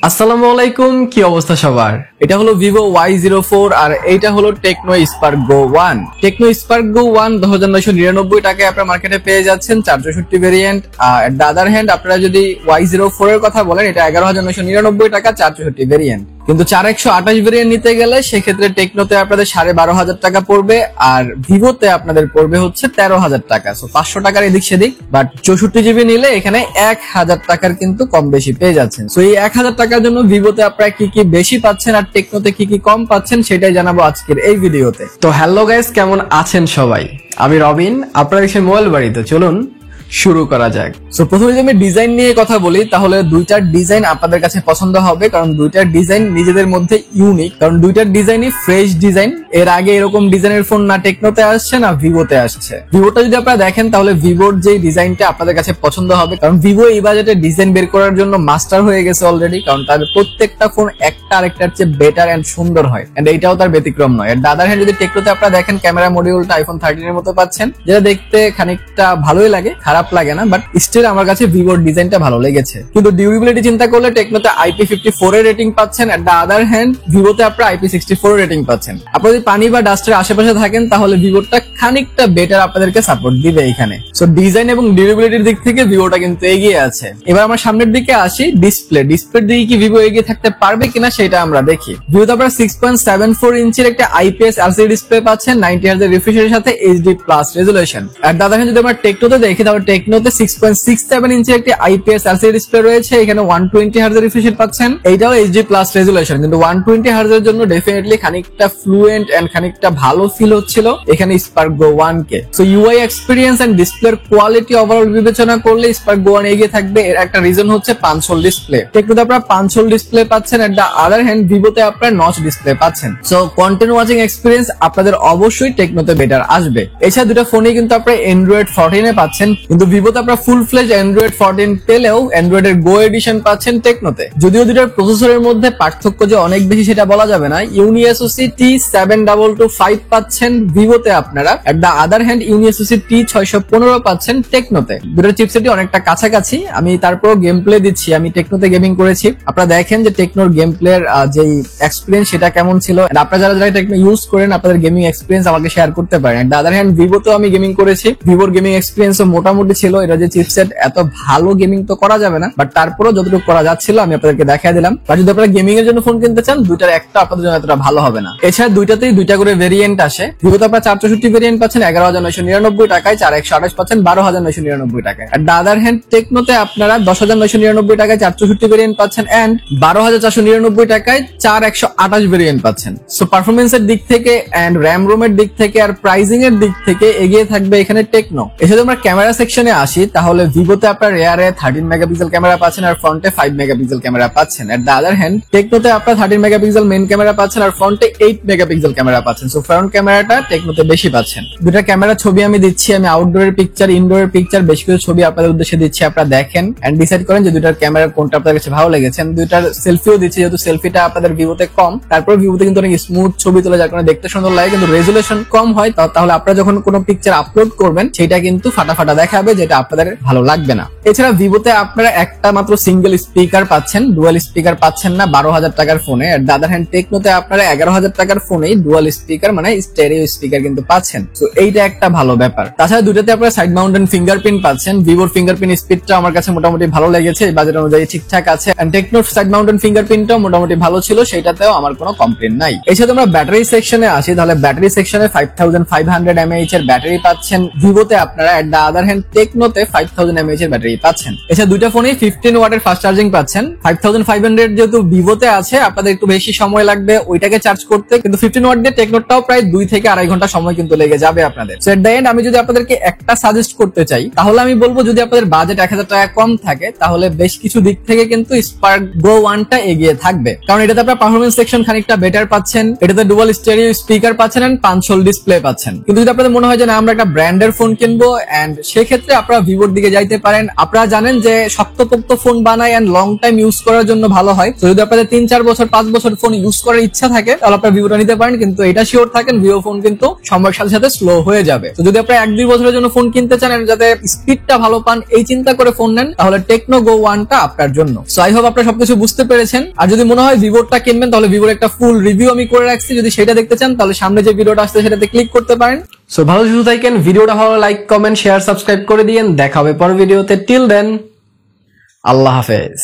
আসসালামু আলাইকুম, কি অবস্থা সবার? এটা হলো Vivo Y04 আর এইটা হলো Tecno Spark Go 1। Tecno Spark Go 1 2999 টাকায় আপনারা মার্কেটে পেয়ে যাচ্ছেন 464 variant. Are the other hand আপনারা যদি Y04 এর কথা বলেন, এটা 11999 টাকা 464 ভেরিয়েন্ট। কিন্তু 4128 ভেরিয়েন্ট নিতে গেলে সেক্ষেত্রে টেকনোতে আপনাদের 12,500 টাকা পড়বে, আর ভিভোতে আপনাদের পড়বে হচ্ছে 13,000 টাকা। সো 500 টাকার এদিক সেদিক, বাট 64 জিবি নিলে এখানে 1000 টাকার কিন্তু কম বেশি পেয়ে যাচ্ছেন। সো এই 1000 টাকার জন্য ভিভোতে আপনারা কি কি বেশি পাচ্ছেন আর টেকনোতে কি কি কম পাচ্ছেন সেটাই জানাবো আজকের এই ভিডিওতে। তো হ্যালো গাইস, কেমন আছেন সবাই? আমি রবিন, আপনারা দেখছেন মোবাইল বাড়িতে। চলুন শুরু করা যাক। সো প্রথমে যদি আমি ডিজাইন নিয়ে কথা বলি, তাহলে দুইটার ডিজাইন আপনাদের কাছে পছন্দ হবে, কারণ দুইটার ডিজাইন নিজেদের মধ্যে ইউনিক। কারণ দুইটার ডিজাইনই ফ্রেশ ডিজাইন। এর আগে এরকম ডিজাইনের ফোন না টেকনোতে আসছে না ভিভোতে আসছে। ভিভোটা যদি আপনারা দেখেন তাহলে ভিভোর যে ডিজাইনটা আপনাদের কাছে পছন্দ হবে, কারণ ভিভো এই বাজেটে ডিজাইন বের করার জন্য মাস্টার হয়ে গেছে অলরেডি। কারণ তাদের প্রত্যেকটা ফোন একটা আরেকটার চেয়ে বেটার এন্ড সুন্দর হয়, এন্ড এইটাও তার ব্যতিক্রম নয়। এর দাদার হ্যান্ড যদি টেকনোতে আপনারা দেখেন, ক্যামেরা মডিউলটা আইফোন 13 এর মতো পাচ্ছেন, যেটা দেখতে খানিকটা ভালোই লাগে, খারাপ লাগে না, বাট স্টিল আমার কাছে ভিভোর ডিজাইনটা ভালো লেগেছে। কিন্তু ডিউরেবিলিটি চিন্তা করলে টেকনোতে IP54 এর রেটিং পাচ্ছেন, এট দ্য আদার হ্যান্ড ভিভোতে আপনারা IP64 এর রেটিং পাচ্ছেন। আপনারা যদি পানি বা ডাস্টের আশেপাশে থাকেন তাহলে ভিভোটা খানিকটা বেটার আপনাদেরকে সাপোর্ট দিবে এখানে। সো ডিজাইন এবং ডিউরেবিলিটির দিক থেকে ভিভোটা কিন্তু এগিয়ে আছে। এবার আমরা সামনের দিকে আসি, ডিসপ্লের দিকে কি ভিভো এগিয়ে থাকতে পারবে কিনা সেটা আমরা দেখি। ভিভোতে আপনারা 6.74 ইঞ্চির একটা IPS LCD ডিসপ্লে পাচ্ছেন 90 Hz রিফ্রেশ সাথে HD+ রেজোলিউশন। আর দাদা যদি আমরা টেকনোতে দেখি তাহলে টেকনোতে 6.67 ইঞ্চির একটি IPS LCD ডিসপ্লে রয়েছে, এখানে 120 Hz রিফ্রেশ পাচ্ছেন, এইটাও HD+ রেজোলিউশন। কিন্তু 120 Hz এর জন্য ডেফিনেটলি খানিকটা ফ্লুয়েন্ট এন্ড খানিকটা ভালো ফিল হচ্ছিল এখানে Spark Go 1 কে। সো UI এক্সপেরিয়েন্স এন্ড ডিসপ্লের কোয়ালিটি ওভারঅল বিবেচনা করলে Spark Go 1 এগিয়ে থাকবে। এর একটা রিজন হচ্ছে পাঞ্চ হোল ডিসপ্লে। টেকনোতে আপনারা পাঞ্চ হোল ডিসপ্লে পাচ্ছেন, এট দ্য আদার হ্যান্ড ভিভোতে আপনারা নচ ডিসপ্লে পাচ্ছেন। সো কন্টেন্ট ওয়াচিং এক্সপেরিয়েন্স আপনাদের অবশ্যই টেকনোতে বেটার আসবে। এছাড়া দুটো ফোনে কিন্তু আপনারা Android 14 এ পাচ্ছেন, কিন্তু ভিভোতে আপনারা ফুল ফ্লেজ Android 14 পেলেও Android এর Go এডিশন পাচ্ছেন টেকনোতে। যদিও দুটোর প্রসেসরের মধ্যে পার্থক্য যে অনেক বেশি সেটা বলা যাবে না। UniSoC T7225 পাচ্ছেন ভিভোতে আপনারা, at the other hand UniSoC T615 পাচ্ছেন টেকনোতে। দুটোর চিপসেটই অনেকটা কাছাকাছি। আমি তারপরও গেম প্লে দিচ্ছি, আমি টেকনোতে গেমিং করেছি। আপনারা দেখেন যে টেকনোর গেম প্লের যে এক্সপেরিয়েন্স সেটা কেমন ছিল। আপনারা যারা যারা টেকনো ইউজ করেন আপনাদের গেমিং এক্সপেরিয়েন্স আমাকে শেয়ার করতে পারেন। এট দ্য আদার হ্যান্ড ভিভোতেও আমি গেমিং করেছি, ভিভোর গেমিং এক্সপেরিয়েন্সও মোটামুটি ছিল। এটা যে চিপসেট এত ভালো গেমিং তো করা যাবে না, বাট তারপরেও যতটুকু করা যাচ্ছিল আমি আপনাদেরকে দেখাই দিলাম। আর যদি আপনারা গেমিং এর জন্য ফোন কিনতে চান, দুইটার একটা আপনাদের জন্য এতটা ভালো হবে না। এছাড়া দুইটাতেই দুইটা করে ভেরিয়েন্ট আসে। ভিভোতে আপনারা 464 ভেরিয়েন্ট পাচ্ছেন 11,999 টাকায়, 4128 পাচ্ছেন 12,999 টাকায়। আর দ্য আদার হ্যান্ড টেকনোতে আপনারা 10,999 টাকায় 464 ভেরিয়েন্ট পাচ্ছেন এন্ড 12,499 টাকায় 4128 ভেরিয়েন্ট পাচ্ছেন। সো পারফরমেন্সের দিক থেকে এন্ড র্যাম রোমের দিক থেকে আর প্রাইসিং এর দিক থেকে এগিয়ে থাকবে এখানে টেকনো। এছাড়া আমরা ক্যামেরা সেকশনে আসি, তাহলে ভিভোতে আপনারা রেয়ারে 13 মেগাপিক্সেল ক্যামেরা পাচ্ছেন আর ফ্রন্টে 5 মেগাপিক্সেল ক্যামেরা পাচ্ছেন। এট দ্য আদার হ্যান্ড টেকনোতে আপনারা 13 মেগাপিক্সেল মেইন ক্যামেরা পাচ্ছেন আর ফ্রন্টে 8 মেগাপিক্সেল ক্যামেরা পাচ্ছেন। সো ফ্রন্ট ক্যামেরাটা টেকনোতে বেশি পাচ্ছেন। দুটা ক্যামেরা ছবি আমি দিচ্ছি, আমি আউটডোরের পিকচার, ইনডোরের পিকচার, বেশ কিছু ছবি আপনাদের উদ্দেশ্যে দিচ্ছি। আপনারা দেখেন এন্ড ডিসাইড করেন যে দুটার ক্যামেরা কোনটা আপনাদের কাছে ভালো লেগেছে। দুইটার সেলফিও দিচ্ছি, যেহেতু সেলফিটা আপনাদের ভিভোতে কম, তারপর ভিভোতে কিন্তু অনেক স্মুথ ছবি তোলা, যার কারণে দেখতে সুন্দর লাগে, কিন্তু রেজুলেশন কম হয়। তাহলে আপনারা যখন কোনো পিকচার আপলোড করবেন সেটা কিন্তু ফাটা দেখাবে, যেটা আপনাদের ভালো লাগবে না। এছাড়া ভিভোতে আপনারা একটা মাত্র সিঙ্গেল স্পিকার পাচ্ছেন, ডুয়াল স্পিকার পাচ্ছেন না 12,000 টাকার ফোনে। আর দ্য আদার হ্যান্ড টেকনোতে আপনারা 11,000 টাকার ফোনেই ডুয়াল স্পিকার মানে স্টেরিও স্পিকার কিন্তু পাচ্ছেন। তো এইটা একটা ভালো ব্যাপার। তাছাড়া দুটোতে আপনারা সাইড মাউন্টেন ফিঙ্গারপ্রিন্ট পাচ্ছেন। ভিভোর ফিঙ্গারপ্রিন্ট স্পিডটা আমার কাছে মোটামুটি ভালো লেগেছে, বাজেট অনুযায়ী ঠিকঠাক আছে। এন্ড টেকনোর সাইড মাউন্টেন ফিঙ্গারপ্রিন্টটাও মোটামুটি ভালো ছিল, সেটাতেও আমার কোনো কমপ্লেইন নাই। এছাড়া আমরা ব্যাটারি সেকশনে আসি, তাহলে ব্যাটারি সেকশনে 5500 mAh এর ব্যাটারি পাচ্ছেন ভিভোতে আপনারা, এট দ্য আদার হ্যান্ড টেকনোতে 5000 mAh এর ব্যাটারি পাচ্ছেন। এছাড়া দুইটা ফোনেই 15 ওয়াটের ফাস্ট চার্জিং পাচ্ছেন। 5500 যেহেতু ভিভোতে আছে, আপনাদের একটু বেশি সময় লাগবে ওইটাকে চার্জ করতে, কিন্তু 15 ওয়াট দিয়ে টেকনোটাও প্রায় 2 থেকে 2.5 ঘন্টা সময় কিন্তু লেগে যাবে আপনাদের। সো এট দ্য এন্ড আমি যদি আপনাদেরকে একটা সাজেস্ট করতে চাই, তাহলে আমি বলবো যদি আপনাদের বাজেট 1000 টাকা কম থাকে, তাহলে বেশ কিছু দিক থেকে কিন্তু Spark Go 1 টা এগিয়ে থাকবে। কারণ এটাতে আপনারা পারফরমেন্স সেকশন খানিকটা বেটার পাচ্ছেন, এটাতে ডুয়াল স্টেরিও স্পিকার পাচ্ছেন এন্ড পাঞ্চ হোল ডিসপ্লে পাচ্ছেন। কিন্তু যদি আপনাদের মনে হয় যে না আমরা একটা ব্র্যান্ডের ফোন কিনবো, এন্ড সেক্ষেত্রে ক্ষেত্রে আপনারা ভিভোর দিকে যাইতে পারেন। আপনারা জানেন যে শক্তপোক্ত ফোন বানায় এন্ড লং টাইম ইউজ করার জন্য ভালো হয়। তো যদি আপনাদের 3-4 বছর 5 বছর ফোন ইউজ করার ইচ্ছা থাকে তাহলে আপনারা ভিভোটা নিতে পারেন, কিন্তু এটা শিওর থাকেন ভিভো ফোন কিন্তু সময়ের সাথে সাথে স্লো হয়ে যাবে। তো যদি আপনারা 1-2 বছরের জন্য ফোন কিনতে চান এবং যাতে স্পিডটা ভালো পান এই চিন্তা করে ফোন নেন তাহলে টেকনো গো 1টা আপনার জন্য। সো আই হোপ আপনারা সবকিছু বুঝতে পেরেছেন। আর যদি মনে হয় ভিভোটা কিনবেন তাহলে ভিভোর একটা ফুল রিভিউ আমি করে রাখছি, যদি সেটা দেখতে চান তাহলে সামনে যে ভিডিওটা আসছে সেটাতে ক্লিক করতে পারেন। সো ভালো সুস্থ থাকেন, ভিডিওটা ভালো লাইক কমেন্ট শেয়ার সাবস্ক্রাইব করে দিয়েন। দেখা হবে পরের ভিডিওতে। টিল দেন আল্লাহ হাফেজ।